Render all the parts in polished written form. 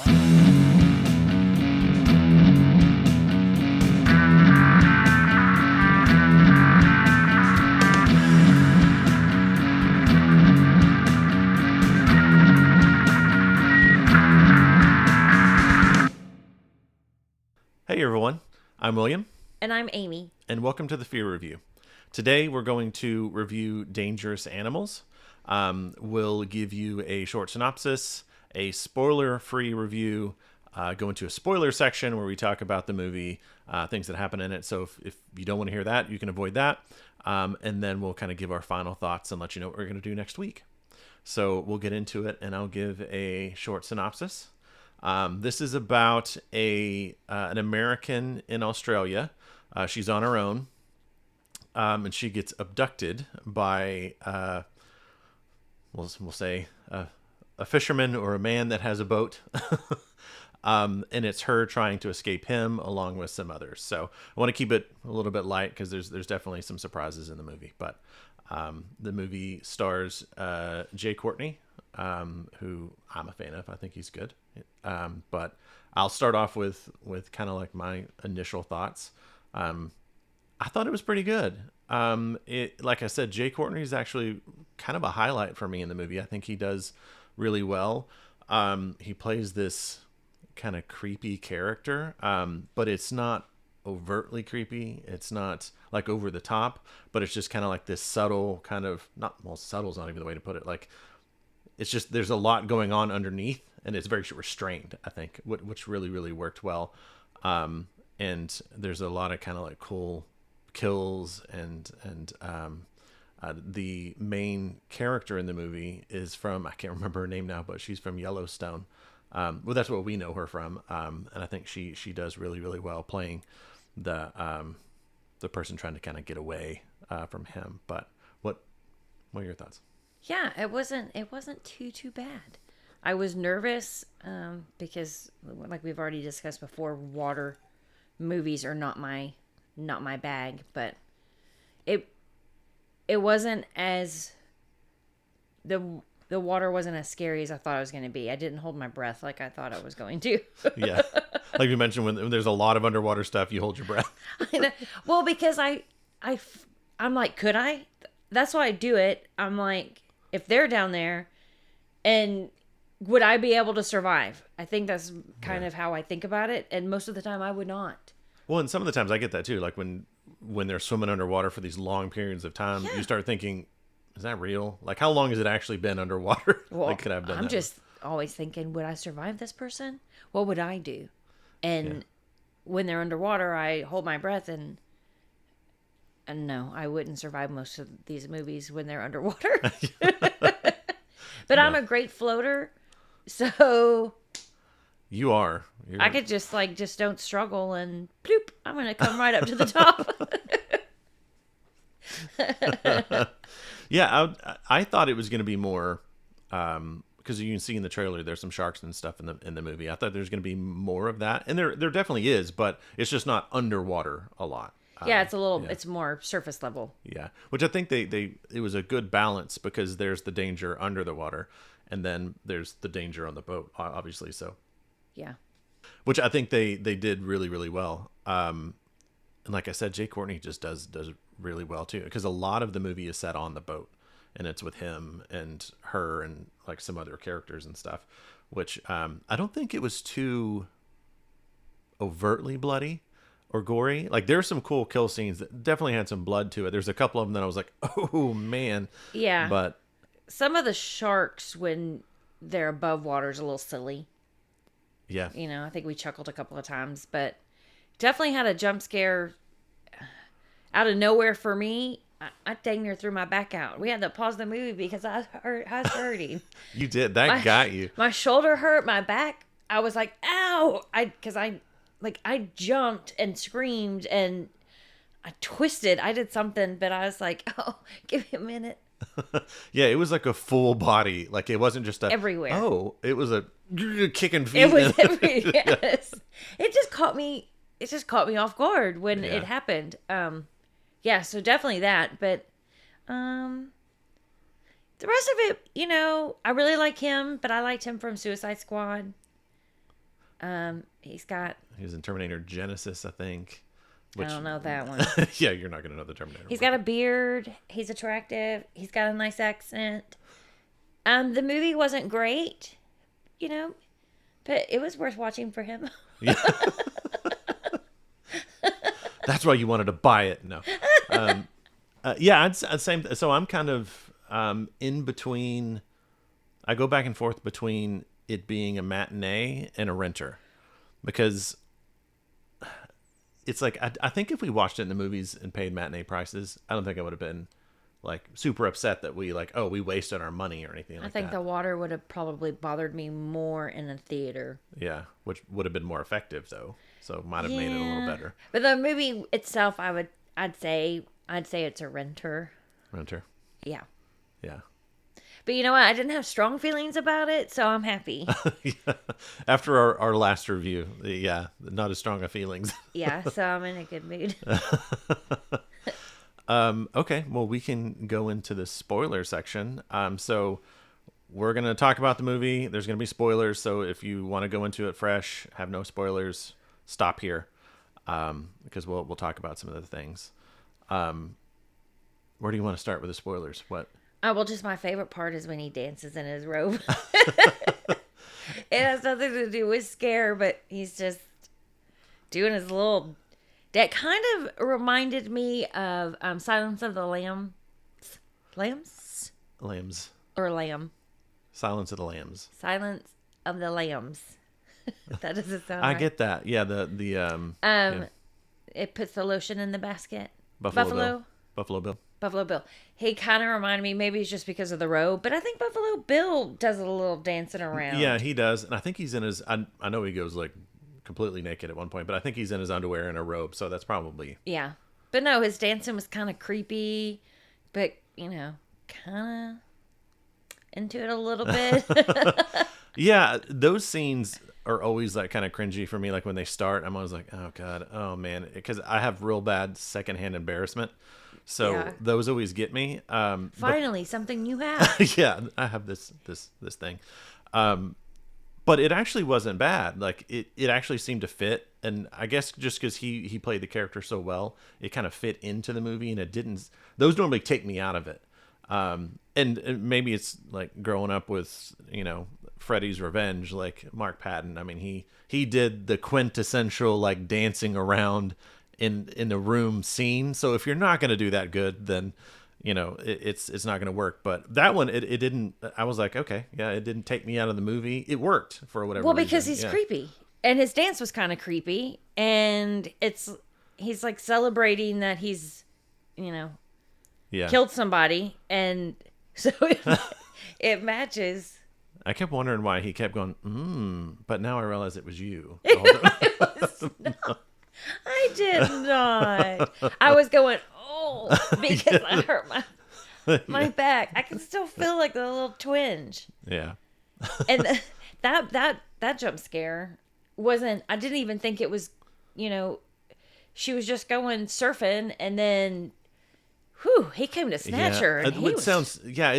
Hey everyone, I'm William. And I'm Amy. And welcome to the Fear Review. Today we're going to review Dangerous Animals. We'll give you a short synopsis, a spoiler-free review, go into a spoiler section where we talk about the movie, things that happen in it. So if you don't want to hear that, you can avoid that. And then we'll kind of give our final thoughts and let you know what we're going to do next week. So we'll get into it, and I'll give a short synopsis. This is about an American in Australia. She's on her own, and she gets abducted by, we'll say, a fisherman or a man that has a boat. And it's her trying to escape him along with some others. So I want to keep it a little bit light because there's definitely some surprises in the movie. But the movie stars Courtney, who I'm a fan of. I think he's good. But I'll start off with kind of like my initial thoughts. I thought it was pretty good. Like I said, Courtney is actually kind of a highlight for me in the movie. I think he does really well. He plays this kind of creepy character, but it's not overtly creepy. It's not like over the top, but it's just kind of like this subtle kind of, subtle's not even the way to put it. Like, it's just, there's a lot going on underneath, and it's very restrained, I think, which really, really worked well. And there's a lot of kind of like cool kills, and the main character in the movie is from, I can't remember her name now, but she's from Yellowstone. Well, that's what we know her from. And I think she does really, really well playing the person trying to kind of get away from him. But what are your thoughts? Yeah, it wasn't too bad. I was nervous because, like we've already discussed before, water movies are not my bag. But it wasn't as the water wasn't as scary as I thought it was going to be. I didn't hold my breath like I thought I was going to. Yeah, like you mentioned, when there's a lot of underwater stuff, you hold your breath. Well, because I'm like, could I? That's why I do it. I'm like, if they're down there, and would I be able to survive? I think that's kind of how I think about it. And most of the time I would not. Well, and some of the times I get that too. Like when they're swimming underwater for these long periods of time, you start thinking, is that real? Like, how long has it actually been underwater? Well, like, could I have done I'm that? just always thinking, would I survive this person? What would I do? And when they're underwater, I hold my breath, and no, I wouldn't survive most of these movies when they're underwater. But I'm a great floater, so you are. I could just don't struggle, and bloop, I'm going to come right up to the top. Yeah, I thought it was going to be more, because you can see in the trailer there's some sharks and stuff in the movie. I thought there's going to be more of that, and there definitely is, but it's just not underwater a lot. Yeah, it's a little, it's more surface level. Yeah, which I think it was a good balance, because there's the danger under the water, and then there's the danger on the boat, obviously. So yeah, which I think they did really, really well. And like I said, Courtney just does really well too, because a lot of the movie is set on the boat, and it's with him and her and like some other characters and stuff, which I don't think it was too overtly bloody or gory. Like, there's some cool kill scenes that definitely had some blood to it. There's a couple of them that I was like, oh man. Yeah. But some of the sharks, when they're above water, is a little silly. Yeah. You know, I think we chuckled a couple of times, but definitely had a jump scare out of nowhere for me. I dang near threw my back out. We had to pause the movie because I was hurting. You did. That got you. My shoulder hurt, my back. I was like, ow. Because I jumped and screamed and I twisted. I did something, but I was like, oh, give me a minute. Yeah, it was like a full body. Like, it wasn't just everywhere. Oh, it was a kicking feet. It was everywhere. Yes. It just caught me off guard when it happened. Yeah, so definitely that, but the rest of it, you know, I really like him, but I liked him from Suicide Squad. He's got. He was in Terminator Genesis, I think. I don't know that one. Yeah, you're not gonna know the Terminator. He's got a beard. He's attractive. He's got a nice accent. The movie wasn't great, but it was worth watching for him. Yeah. That's why you wanted to buy it. No. Yeah, I'd say so. I'm kind of in between. I go back and forth between it being a matinee and a renter, because it's like I think if we watched it in the movies and paid matinee prices, I don't think I would have been like super upset that we wasted our money or anything like that. I think the water would have probably bothered me more in a theater. Yeah, which would have been more effective though, so might have made it a little better. But the movie itself, I'd say it's a renter. Renter. Yeah. Yeah. But you know what? I didn't have strong feelings about it, so I'm happy. Yeah. After our last review, yeah, not as strong of feelings. Yeah, so I'm in a good mood. Okay, well, we can go into the spoiler section. So we're going to talk about the movie. There's going to be spoilers, so if you want to go into it fresh, have no spoilers, stop here, because we'll talk about some of the things. Where do you want to start with the spoilers? What? Oh, well, just my favorite part is when he dances in his robe. It has nothing to do with scare, but he's just doing his little... That kind of reminded me of Silence of the Lambs. Lambs? Lambs. Or Lamb. Silence of the Lambs. Silence of the Lambs. That doesn't sound I right. get that. Yeah, yeah. It puts the lotion in the basket. Buffalo Bill. Buffalo Bill. He kind of reminded me, maybe it's just because of the robe, but I think Buffalo Bill does a little dancing around. Yeah, he does. And I think he's in his... I know he goes like completely naked at one point, but I think he's in his underwear and a robe, so that's probably... Yeah. But no, his dancing was kind of creepy, but, kind of into it a little bit. Yeah, those scenes are always like kind of cringy for me. Like when they start, I'm always like, oh God, oh man. Because I have real bad secondhand embarrassment. So Yeah. those always get me. Finally, something you have. Yeah, I have this thing. But it actually wasn't bad. Like it actually seemed to fit. And I guess just because he played the character so well, it kind of fit into the movie, and it didn't. Those normally take me out of it. And maybe it's like growing up with Freddy's Revenge, like Mark Patton. I mean, he did the quintessential like dancing around in the room scene. So if you're not going to do that good, then it's not going to work. But that one, it didn't. I was like, okay, yeah, it didn't take me out of the movie. It worked for whatever. Well, because reason. he's creepy, and his dance was kind of creepy, and he's like celebrating that he's, killed somebody, and so it matches. I kept wondering why he kept going, but now I realize it was you. It was not. I did not. I was going, because I hurt my back. I can still feel like the little twinge. Yeah. And that jump scare wasn't, I didn't even think it was, she was just going surfing, and then he came to snatch her. And it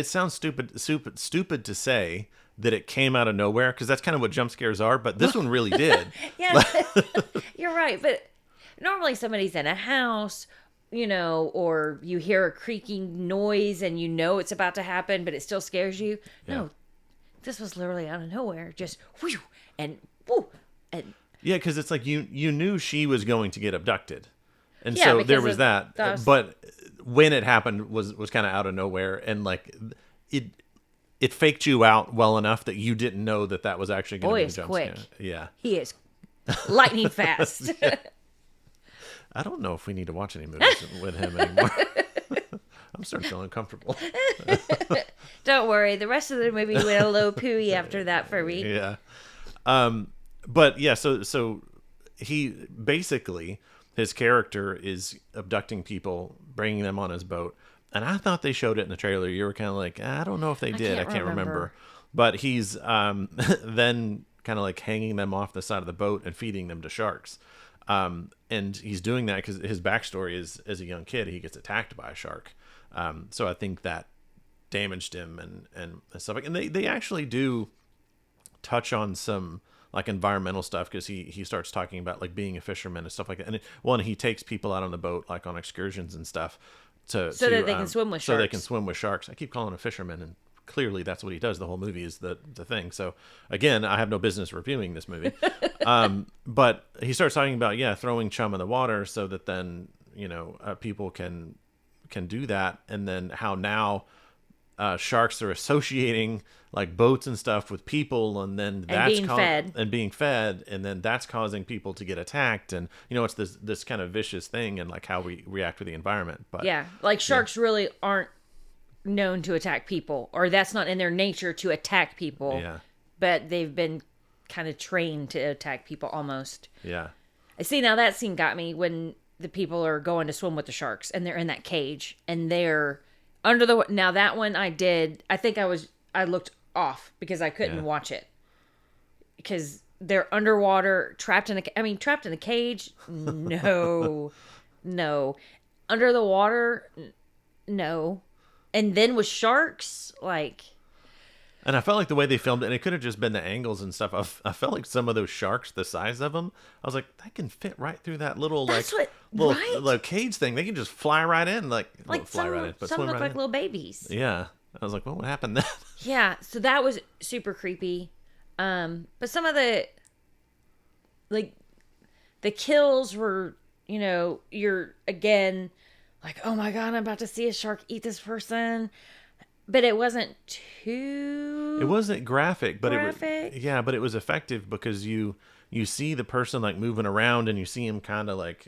sounds stupid to say that it came out of nowhere, because that's kind of what jump scares are, but this one really did. Yeah, you're right. But normally somebody's in a house, or you hear a creaking noise and it's about to happen, but it still scares you. Yeah. No, this was literally out of nowhere. Just whew, and whoo. And yeah, because it's like you knew she was going to get abducted. And so there was that. But when it happened was kind of out of nowhere, and like it faked you out well enough that you didn't know that was actually going to be a jump quick. scare. Yeah. He is lightning fast. Yeah. I don't know if we need to watch any movies with him anymore. I'm starting to feel uncomfortable. Don't worry. The rest of the movie went a little pooey after that for me. Yeah. But yeah, so he basically, his character is abducting people, bringing them on his boat. And I thought they showed it in the trailer. You were kind of like, I don't know if they did. I can't remember. But he's then kind of like hanging them off the side of the boat and feeding them to sharks. And he's doing that because his backstory is, as a young kid, he gets attacked by a shark. So I think that damaged him and stuff. And they actually do touch on some like environmental stuff, because he starts talking about like being a fisherman and stuff like that. And one, he takes people out on the boat like on excursions and stuff so that they can swim with so sharks. they can swim with sharks. I keep calling him a fisherman, and clearly that's what he does. The whole movie is the thing. So again, I have no business reviewing this movie. But he starts talking about throwing chum in the water so that then people can do that, and then how now sharks are associating like boats and stuff with people, and then that's being fed, and then that's causing people to get attacked, and it's this kind of vicious thing, and like how we react with the environment. But like sharks really aren't known to attack people, or that's not in their nature to attack people. But they've been kind of trained to attack people almost. See, now that scene got me when the people are going to swim with the sharks and they're in that cage and they're under the. Now that one I think I looked off because I couldn't watch it because they're underwater, trapped in a cage. No, no, under the water. No, and then with sharks, like. And I felt like the way they filmed it, and it could have just been the angles and stuff. I felt like some of those sharks, the size of them, I was like, that can fit right through that little little cage thing. They can just fly right in, fly right in. But some look right like in. Little babies. Yeah, I was like, what happened then? Yeah, so that was super creepy. But some of the the kills were, you're again like, oh my god, I'm about to see a shark eat this person. But it wasn't too. It wasn't graphic, but graphic. But it was effective because you see the person like moving around, and you see him kind of like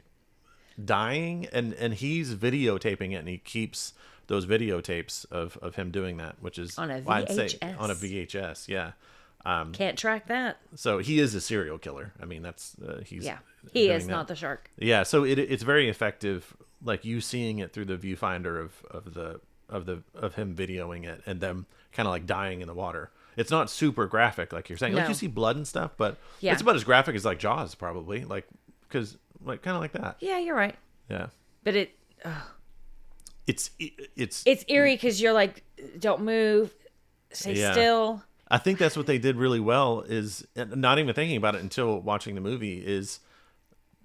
dying, and he's videotaping it, and he keeps those videotapes of him doing that, which is on a VHS. I'd say on a VHS, yeah. Can't track that. So he is a serial killer. I mean, that's he is not the shark. Yeah, so it's very effective, like you seeing it through the viewfinder of him videoing it and them kind of like dying in the water. It's not super graphic like you're saying. No. Like you see blood and stuff, but it's about as graphic as like Jaws probably, like because like kind of like that. Yeah, you're right. Yeah, but it's eerie because you're like, don't move, stay still. I think that's what they did really well, is not even thinking about it until watching the movie, is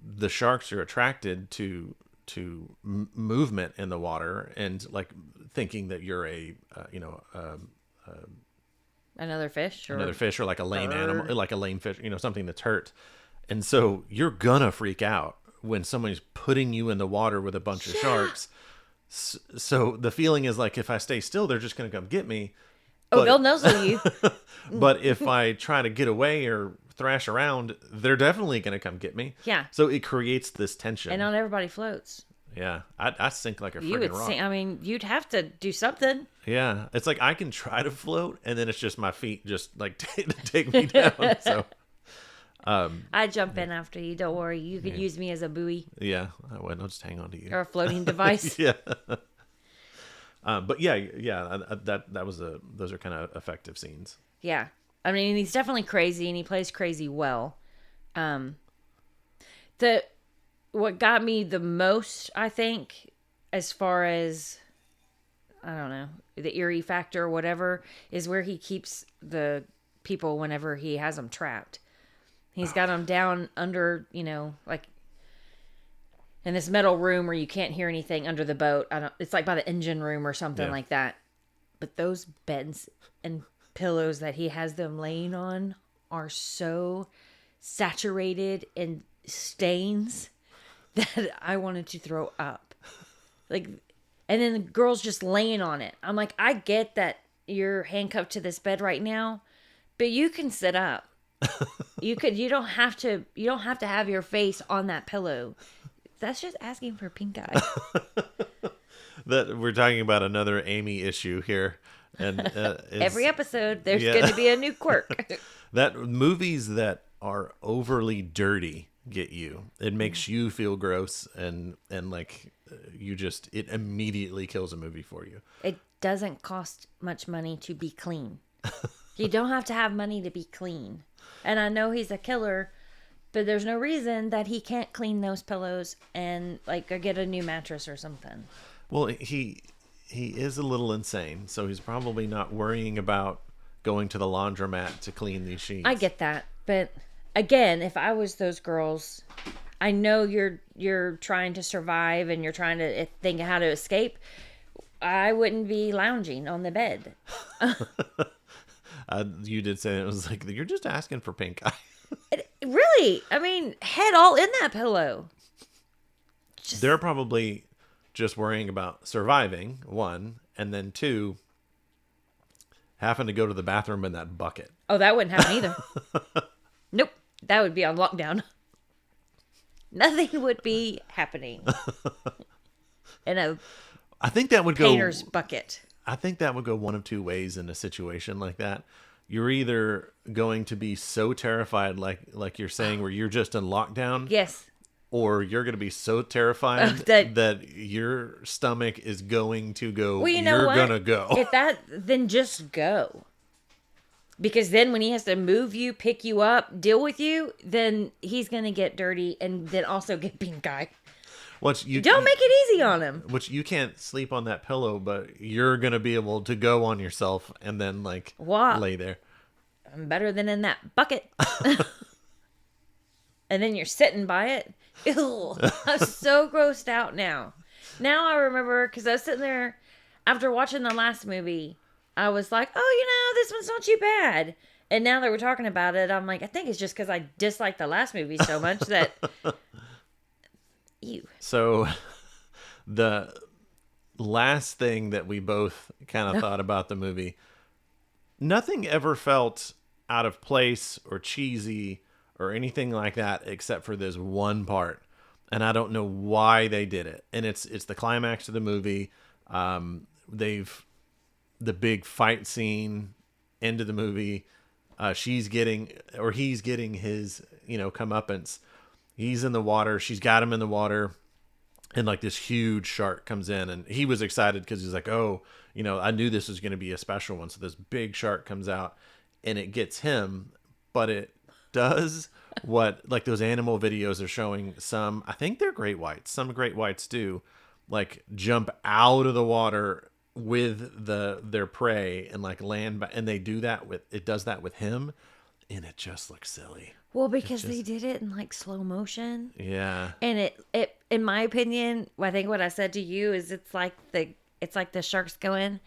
the sharks are attracted to movement in the water, and like thinking that you're another fish or like a lame animal, like a lame fish, something that's hurt. And so you're gonna freak out when somebody's putting you in the water with a bunch of sharks. So the feeling is like, if I stay still, they're just gonna come get me. They'll nuzzle you. But if I try to get away or thrash around, they're definitely going to come get me. Yeah. So it creates this tension. And not everybody floats. Yeah. I sink like a freaking rock. You'd have to do something. Yeah. It's like I can try to float, and then it's just my feet just like take me down. So I jump in after you. Don't worry. You could use me as a buoy. Yeah. I'll just hang on to you. Or a floating device. Yeah. But that was those are kind of effective scenes. Yeah. I mean, he's definitely crazy, and he plays crazy well. What got me the most, I think, as far as, I don't know, the eerie factor or whatever, is where he keeps the people whenever he has them trapped. He's got them down under, like in this metal room where you can't hear anything under the boat. It's like by the engine room or something like that. But those beds and pillows that he has them laying on are so saturated in stains that I wanted to throw up. Like, and then the girl's just laying on it. I'm like, I get that you're handcuffed to this bed right now, but you can sit up. You don't have to have your face on that pillow. That's just asking for pink eye. That we're talking about another Amy issue here, and every episode there's going to be a new quirk. That movies that are overly dirty get you. It makes you feel gross, and like it immediately kills a movie for you. It doesn't cost much money to be clean. You don't have to have money to be clean. And I know he's a killer, but there's no reason that he can't clean those pillows and or get a new mattress or something. Well, he is a little insane, so he's probably not worrying about going to the laundromat to clean these sheets. I get that, but again, if I was those girls, I know you're trying to survive and you're trying to think how to escape. I wouldn't be lounging on the bed. You did say it was like you're just asking for pink eye. Really, I mean, head all in that pillow. They're probably just worrying about surviving, one, and then two, having to go to the bathroom in that bucket. Oh, that wouldn't happen either. Nope, that would be on lockdown. Nothing would be happening in a I think that would painter's go. bucket. I think that would go one of two ways in a situation like that. You're either going to be so terrified, like you're saying, where you're just in lockdown, Yes. or you're going to be so terrified that your stomach is going to go. Well, you know you're what? gonna go. If that, then just go. Because then when he has to move you, pick you up, deal with you, then he's going to get dirty and then also get pink eye. Don't make it easy on him. Which you can't sleep on that pillow, but you're going to be able to go on yourself and then lay there. I'm better than in that bucket. And then you're sitting by it. Ew, I'm so grossed out now. Now I remember, because I was sitting there after watching the last movie. I was like, oh, this one's not too bad. And now that we're talking about it, I'm like, I think it's just because I dislike the last movie so much that... Ew. So, the last thing that we both kind of thought about the movie, nothing ever felt out of place or cheesy or anything like that except for this one part. And I don't know why they did it. And it's the climax of the movie. The big fight scene, end of the movie. He's getting his, comeuppance. He's in the water. She's got him in the water. And this huge shark comes in, and he was excited because he's like, oh, I knew this was going to be a special one. So this big shark comes out and it gets him, but it does what those animal videos are showing. I think they're great whites. Some great whites do jump out of the water with their prey and land, and they do that it does that with him, and it just looks silly. Well, because they did it in slow motion. Yeah. And it in my opinion, I think what I said to you is it's like the sharks going,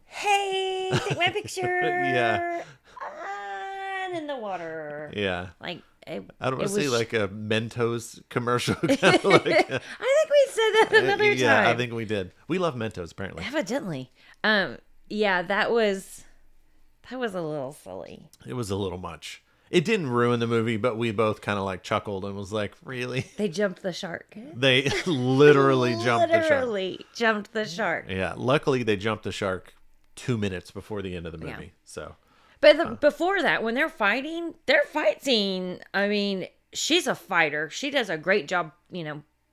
hey, take my picture. Yeah. And in the water. Yeah. I don't want to see a Mentos commercial. I think we said that another time. Yeah, I think we did. We love Mentos, apparently. Evidently. Yeah, that was a little silly. It was a little much. It didn't ruin the movie, but we both kind of chuckled and was like, really? They jumped the shark. They literally jumped the shark. Literally jumped the shark. Yeah, luckily they jumped the shark 2 minutes before the end of the movie. Yeah. So, but before that, when they're fighting, their fight scene, I mean, she's a fighter. She does a great job,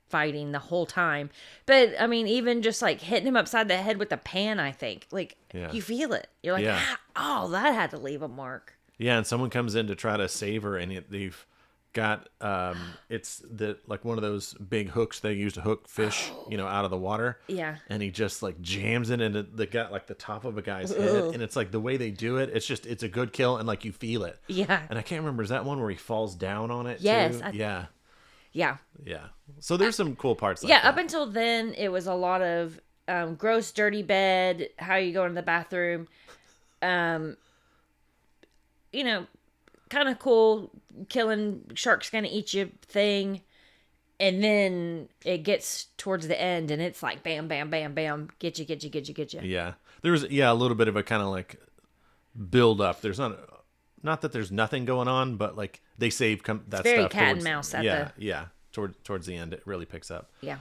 fighting the whole time. But, I mean, even just hitting him upside the head with a pan, I think. You feel it. You're like, oh, that had to leave a mark. Yeah, and someone comes in to try to save her, and they've got it's one of those big hooks they use to hook fish, out of the water. Yeah. And he just jams it into the top of a guy's head, and it's the way they do it. It's a good kill, and you feel it. Yeah. And I can't remember, is that one where he falls down on it? Yes. Too? Yeah. Yeah. So there's some cool parts. Up until then, it was a lot of gross, dirty bed. How you go in the bathroom. Kind of cool, killing sharks gonna eat you thing. And then it gets towards the end and it's bam, bam, bam, bam. Get you. Yeah. There was, a little bit of a kind of build up. There's not that there's nothing going on, but they save that it's very stuff. cat and mouse Towards the end, it really picks up. Yeah.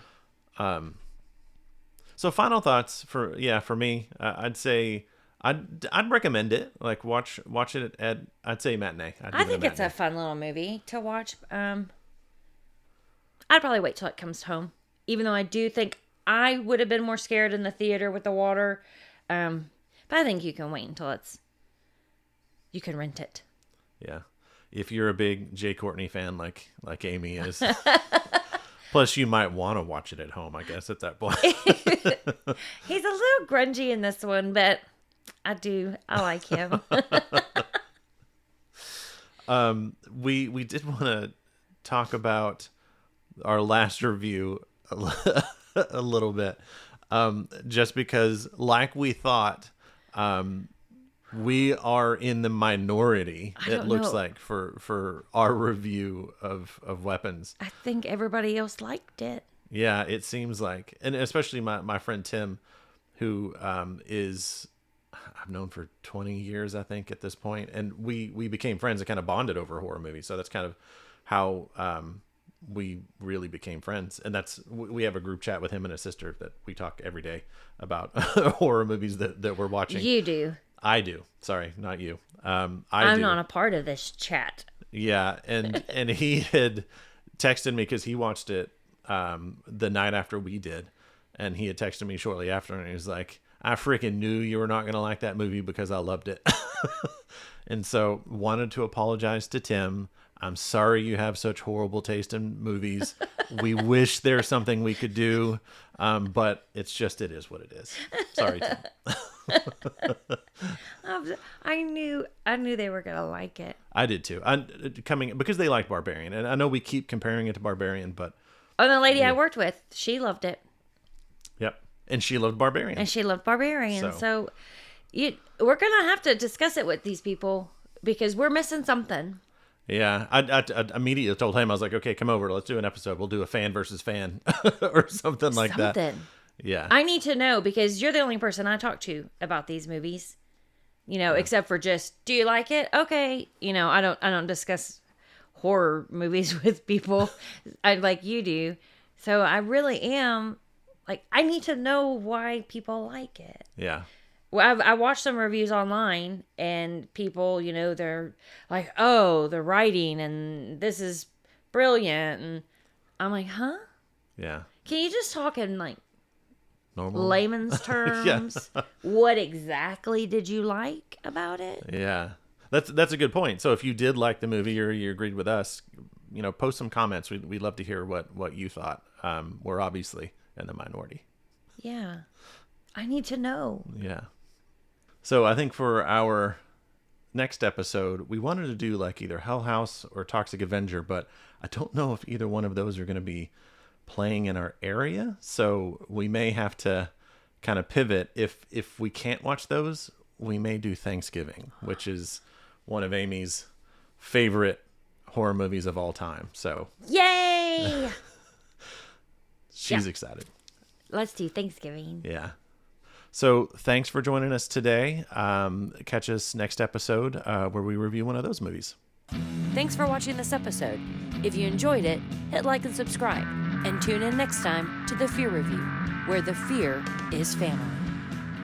So final thoughts for me, I'd say I'd recommend it. Watch it at I'd say matinee. I think it's a fun little movie to watch. I'd probably wait till it comes home, even though I do think I would have been more scared in the theater with the water. But I think you can wait until you can rent it. Yeah, if you're a big J. Courtney fan like Amy is. Plus, you might want to watch it at home, I guess, at that point. He's a little grungy in this one, but I like him. We did want to talk about our last review a little bit, just because, like we thought, we are in the minority. I It don't looks know. like for our review of weapons. I think everybody else liked it. Yeah, it seems like, and especially my friend Tim, who is I've known for 20 years, I think, at this point, and we became friends and kind of bonded over horror movies. So that's kind of how we really became friends. And we have a group chat with him and his sister that we talk every day about horror movies that we're watching. You do. I do. Sorry, not you. I'm do. not a part of this chat. Yeah, and he had texted me because he watched it the night after we did, and he had texted me shortly after, and he was like, I freaking knew you were not going to like that movie because I loved it. And so wanted to apologize to Tim. I'm sorry you have such horrible taste in movies. We wish there's something we could do, but it is what it is. Sorry, Tim. I knew they were gonna like it. I did too. Because they like Barbarian, and I know we keep comparing it to Barbarian, but Oh, the lady I worked with, she loved it, yep, and she loved Barbarian. and she loved Barbarian. So we're gonna have to discuss it with these people because we're missing something. Yeah, I immediately told him, I was like, okay, come over, let's do an episode. We'll do a fan versus fan or something like that. Yeah, I need to know because you're the only person I talk to about these movies. Except for just, do you like it? Okay. I don't discuss horror movies with people like you do. So I really am like, I need to know why people like it. Yeah. Well, I watched some reviews online and people, they're like, oh, the writing and this is brilliant. And I'm like, huh? Yeah. Can you just talk in like Normal layman's terms? What exactly did you like about it? Yeah. That's a good point. So if you did like the movie or you agreed with us, post some comments. We'd love to hear what you thought. We're obviously in the minority. Yeah. I need to know. Yeah. So I think for our next episode, we wanted to do like either Hell House or Toxic Avenger, but I don't know if either one of those are going to be playing in our area. So we may have to kind of pivot. If we can't watch those, we may do Thanksgiving, which is one of Amy's favorite horror movies of all time. So yay! she's excited. Let's do Thanksgiving. Yeah. So thanks for joining us today. Catch us next episode where we review one of those movies. Thanks for watching this episode. If you enjoyed it, hit like and subscribe. And tune in next time to The Fear Review, where the fear is family.